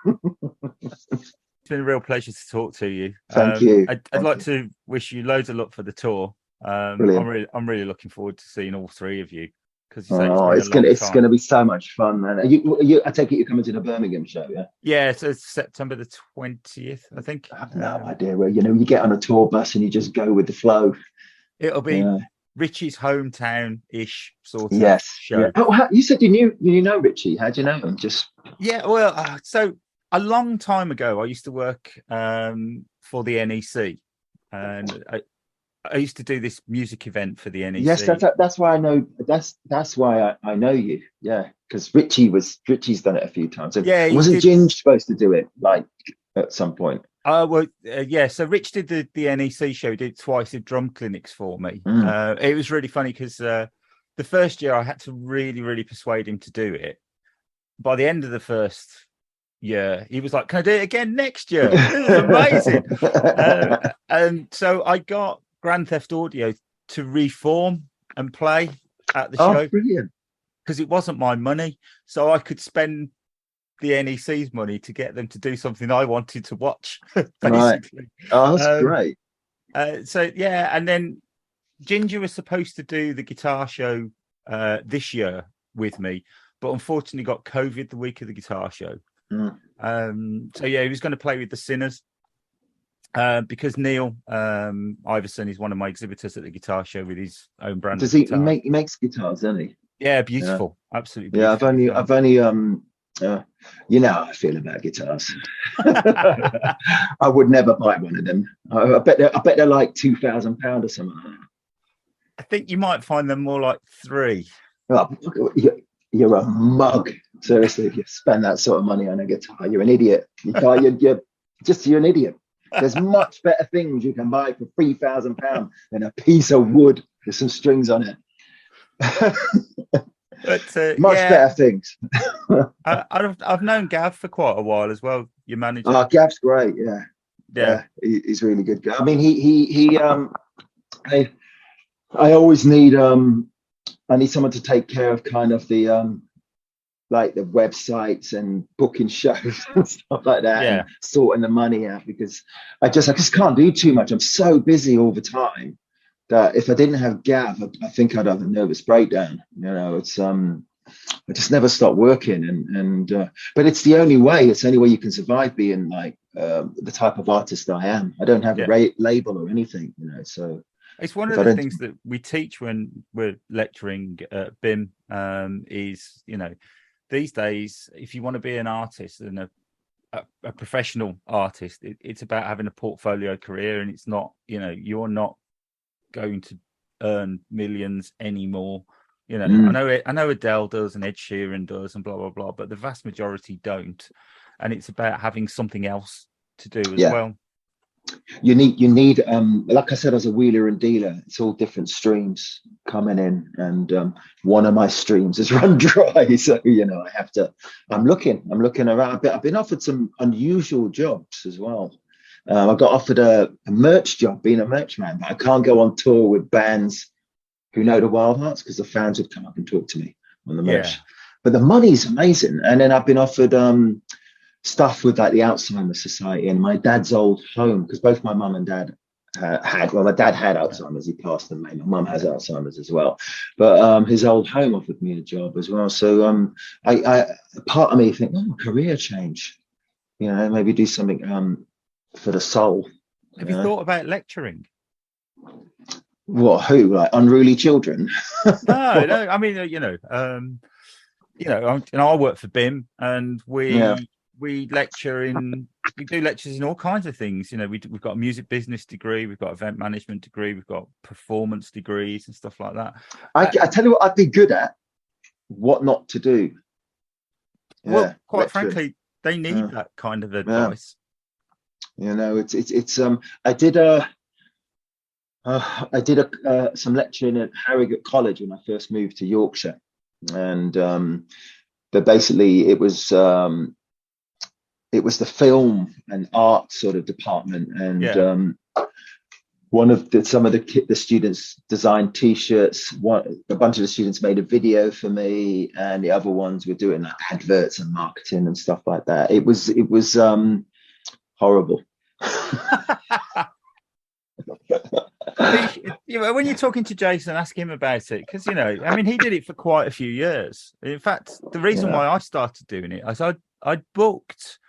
It's been a real pleasure to talk to you. Thank you. I'd like to wish you loads of luck for the tour. I'm really looking forward to seeing all 3 of you. It's gonna be so much fun, man. I take it you're coming to the Birmingham show, yeah? Yeah, so it's September the 20th, I think. I have no idea where. You get on a tour bus and you just go with the flow. It'll be Richie's hometown-ish sort of show. Yeah. Oh, you said you know Richie. How do you know him? So a long time ago, I used to work for the NEC, and I used to do this music event for the NEC. Yes, that's why I know. That's why I know you. Yeah, because Richie's done it a few times. So wasn't Ginge supposed to do it like at some point? So Rich did the NEC show. He did twice the drum clinics for me. It was really funny because the first year I had to really, really persuade him to do it. By the end of the first year, he was like, "Can I do it again next year?" This is amazing. And so I got Grand Theft Audio to reform and play at the show. Brilliant. Because it wasn't my money, so I could spend the NEC's money to get them to do something I wanted to watch, basically. Right. Oh, that's great. And then Ginger was supposed to do the guitar show this year with me, but unfortunately got COVID the week of the guitar show. He was going to play with the Sinners. Because Neil Iverson is one of my exhibitors at the guitar show with his own brand. Does he makes guitars, doesn't he? Yeah, beautiful, absolutely beautiful. Yeah, I've only you know how I feel about guitars. I would never buy one of them. I bet they're like £2,000 or something. I think you might find them more like 3. Oh, you're a mug. Seriously, if you spend that sort of money on a guitar, you're an idiot. You're an idiot. There's much better things you can buy for £3,000 than a piece of wood with some strings on it. But much better things. I've known Gav for quite a while as well. Your manager. Oh, Gav's great. Yeah. He's really good guy. I mean, I always need someone to take care of kind of the like the websites and booking shows and stuff like that, and sorting the money out, because I just can't do too much. I'm so busy all the time that if I didn't have Gav, I think I'd have a nervous breakdown. It's I just never stop working, and but it's the only way. It's the only way you can survive being like the type of artist I am. I don't have a label or anything, So it's one of the things that we teach when we're lecturing at BIM. Is these days, if you want to be an artist and a professional artist, it's about having a portfolio career, and it's not, you're not going to earn millions anymore. I know Adele does and Ed Sheeran does and blah blah blah, but the vast majority don't, and it's about having something else to do as well. You need like I said, as a wheeler and dealer, it's all different streams coming in, and one of my streams is run dry, so I have to. I'm looking around. I've been offered some unusual jobs as well. I got offered a merch job, being a merch man, but I can't go on tour with bands who know the Wildhearts, because the fans would come up and talk to me. on the merch. But the money's amazing. And then I've been offered stuff with like the Alzheimer's Society and my dad's old home, because both my mum and dad my dad had Alzheimer's, he passed away. My mum has Alzheimer's as well, but his old home offered me a job as well. So I part of me think, career change, maybe do something for the soul. Have you thought about lecturing? What, who, like unruly children? No, I mean, I work for BIM, and we lecture we do lectures in all kinds of things. We've got a music business degree, we've got event management degree, we've got performance degrees and stuff like that. I tell you what I'd be good at, what not to do. Well, quite frankly, they need that kind of advice. It's I did some lecturing at Harrogate College when I first moved to Yorkshire, and but basically it was the film and art sort of department, and some of the students designed T-shirts. A bunch of the students made a video for me, and the other ones were doing like adverts and marketing and stuff like that. It was horrible. When you're talking to Jason, ask him about it, because he did it for quite a few years. In fact, the reason why I started doing it is I booked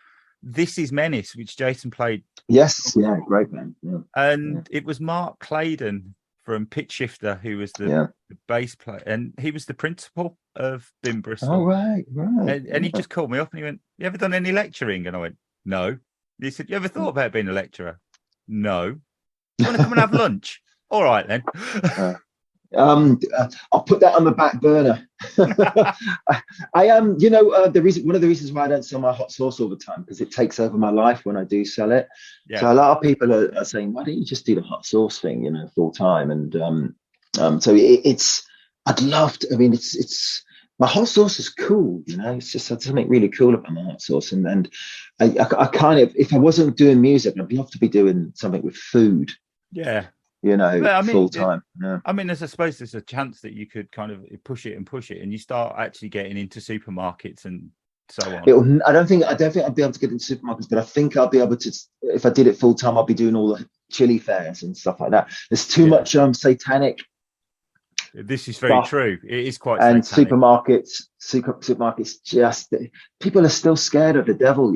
This Is Menace, which Jason played. Yes, great band. And it was Mark Claydon from Pitch Shifter who was the bass player, and he was the principal of BIM Bristol. Oh, right. And he just called me up and he went, "You ever done any lecturing?" And I went, "No." He said, "You ever thought about being a lecturer?" "No." "You want to come and have lunch?" "All right then." I'll put that on the back burner. I am, one of the reasons why I don't sell my hot sauce all the time, because it takes over my life when I do sell it. So a lot of people are saying, "Why don't you just do the hot sauce thing, full time?" And so I'd love to. I mean, it's my hot sauce is cool, it's just something really cool about my hot sauce. And I kind of, if I wasn't doing music, I'd love to be doing something with food. Yeah. Full time. I mean, I suppose there's a chance that you could kind of push it, and you start actually getting into supermarkets and so on. I don't think I'd be able to get into supermarkets, but I think I'll be able to. If I did it full time, I'll be doing all the chili fairs and stuff like that. There's too much satanic. This is very true. It is quite. And satanic. supermarkets, just people are still scared of the devil.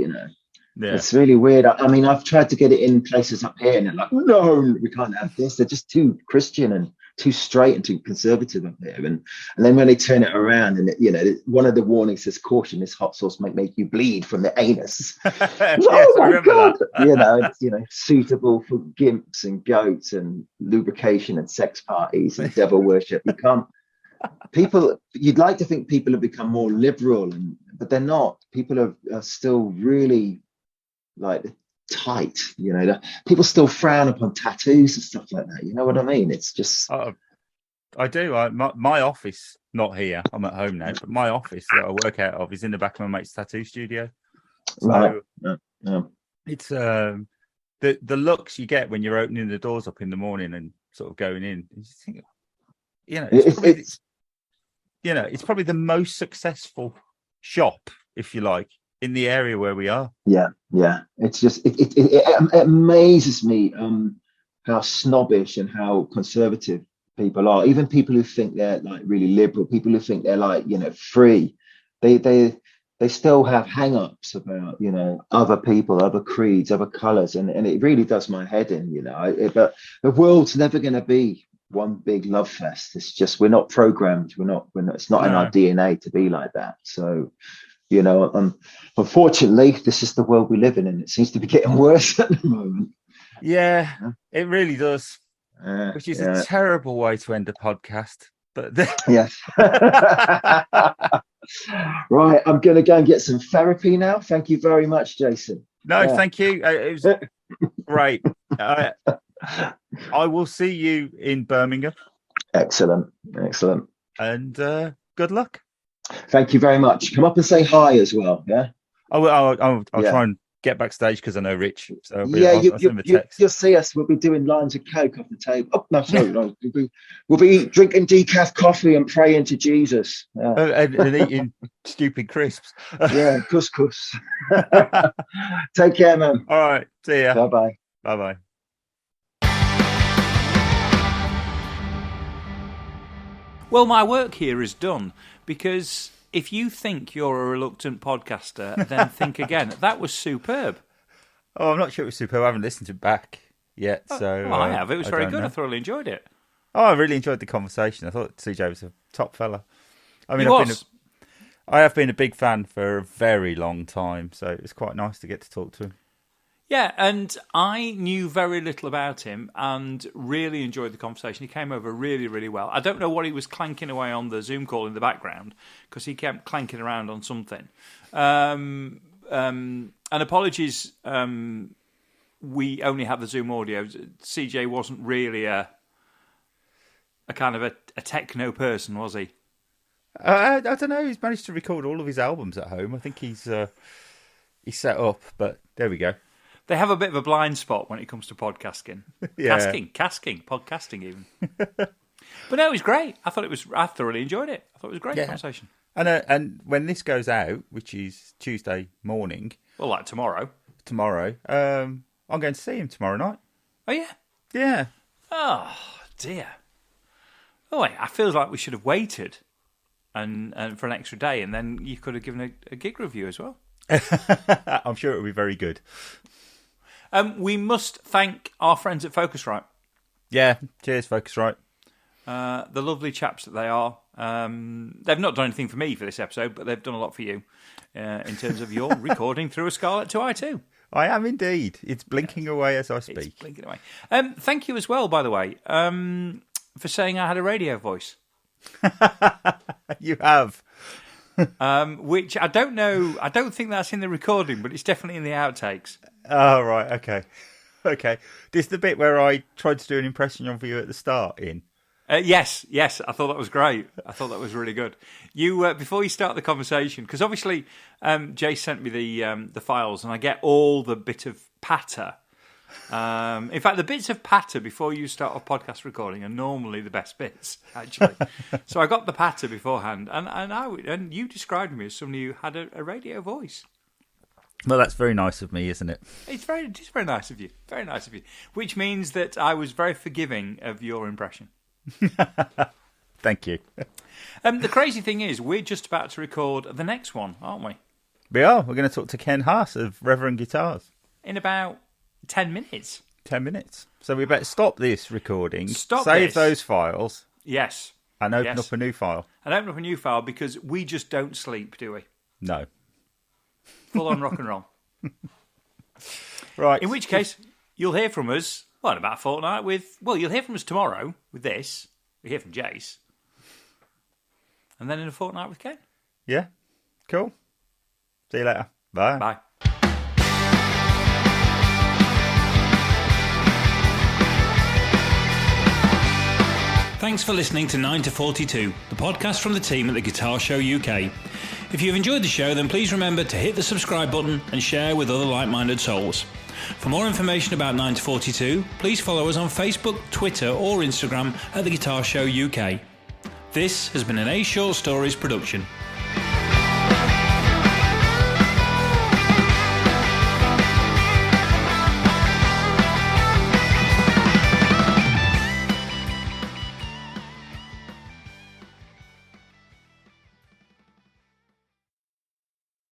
Yeah. It's really weird. I mean, I've tried to get it in places up here, and they're like, "No, we can't have this." They're just too Christian and too straight and too conservative up here. And then when they turn it around, and one of the warnings says, "Caution: this hot sauce might make you bleed from the anus." Oh my God! It's suitable for gimps and goats and lubrication and sex parties and devil worship. You can't. You'd like to think people have become more liberal, but they're not. People are still really like tight, people still frown upon tattoos and stuff like that. You know what I mean? It's just I do. My office, not here, I'm at home now, but my office that I work out of is in the back of my mate's tattoo studio. So right. It's the looks you get when you're opening the doors up in the morning and sort of going in. You just think, it's probably the most successful shop, if you like, in the area where we are. Yeah. It's just it amazes me how snobbish and how conservative people are. Even people who think they're like really liberal, people who think they're like free, they still have hang-ups about other people, other creeds, other colors, and it really does my head in. But the world's never going to be one big love fest. It's just we're not programmed. We're not. It's not in our DNA to be like that. So. Unfortunately, this is the world we live in, and it seems to be getting worse at the moment. Yeah, it really does. Which is a terrible way to end a podcast. But yes. Right, I'm going to go and get some therapy now. Thank you very much, Jason. No, thank you. It was great. I will see you in Birmingham. Excellent. And good luck. Thank you very much. Come up and say hi as well. Yeah. I'll try and get backstage because I know Rich. So Yeah, I'll send him a text. you'll see us. We'll be doing lines of coke off the table. Oh no, sorry, no, we'll be drinking decaf coffee and praying to Jesus. And eating stupid crisps. Yeah, couscous. Take care, man. All right. See ya. Bye-bye. Bye-bye. Well, my work here is done, because if you think you're a reluctant podcaster, then think again. That was superb. Oh, I'm not sure it was superb. I haven't listened to it back yet. I have. It was very good. I thoroughly enjoyed it. Oh, I really enjoyed the conversation. I thought CJ was a top fella. I mean, I have been a big fan for a very long time, so it's quite nice to get to talk to him. Yeah, and I knew very little about him and really enjoyed the conversation. He came over really, really well. I don't know what he was clanking away on the Zoom call in the background, because he kept clanking around on something. And apologies, we only have the Zoom audio. CJ wasn't really a kind of a techno person, was he? I don't know. He's managed to record all of his albums at home. I think he's set up, but there we go. They have a bit of a blind spot when it comes to podcasting. Yeah. Podcasting even. But no, it was great. I thoroughly enjoyed it. I thought it was a great conversation. And when this goes out, which is Tuesday morning, well, like tomorrow, I'm going to see him tomorrow night. Oh yeah, yeah. Oh dear. Oh wait, I feel like we should have waited and for an extra day, and then you could have given a gig review as well. I'm sure it will be very good. We must thank our friends at Focusrite. Yeah, cheers, Focusrite. The lovely chaps that they are. They've not done anything for me for this episode, but they've done a lot for you in terms of your recording through a Scarlett 2i2. I am indeed. It's blinking away as I speak. It's blinking away. Thank you as well, by the way, for saying I had a radio voice. You have. Which I don't know. I don't think that's in the recording, but it's definitely in the outtakes. Oh, right. Okay. This is the bit where I tried to do an impression of you at the start in. Yes. I thought that was great. I thought that was really good. You before you start the conversation, because obviously Jay sent me the files, and I get all the bit of patter. In fact, the bits of patter before you start a podcast recording are normally the best bits, actually. So I got the patter beforehand, and you described me as somebody who had a radio voice. Well, that's very nice of me, isn't it? It's very nice of you. Very nice of you. Which means that I was very forgiving of your impression. Thank you. The crazy thing is, we're just about to record the next one, aren't we? We are. We're going to talk to Ken Haas of Reverend Guitars. In about 10 minutes. 10 minutes. So we better stop this recording, save this. Those files. Yes. And open up a new file. And open up a new file, because we just don't sleep, do we? No. Full on rock and roll. Right. In which case, you'll hear from us, in about a fortnight you'll hear from us tomorrow with this. We hear from Jace. And then in a fortnight with Ken. Yeah. Cool. See you later. Bye. Bye. Thanks for listening to 9 to 42, the podcast from the team at the Guitar Show UK. If you've enjoyed the show, then please remember to hit the subscribe button and share with other like-minded souls. For more information about 9 to 42, please follow us on Facebook, Twitter or Instagram at the Guitar Show UK. This has been an A Short Stories production.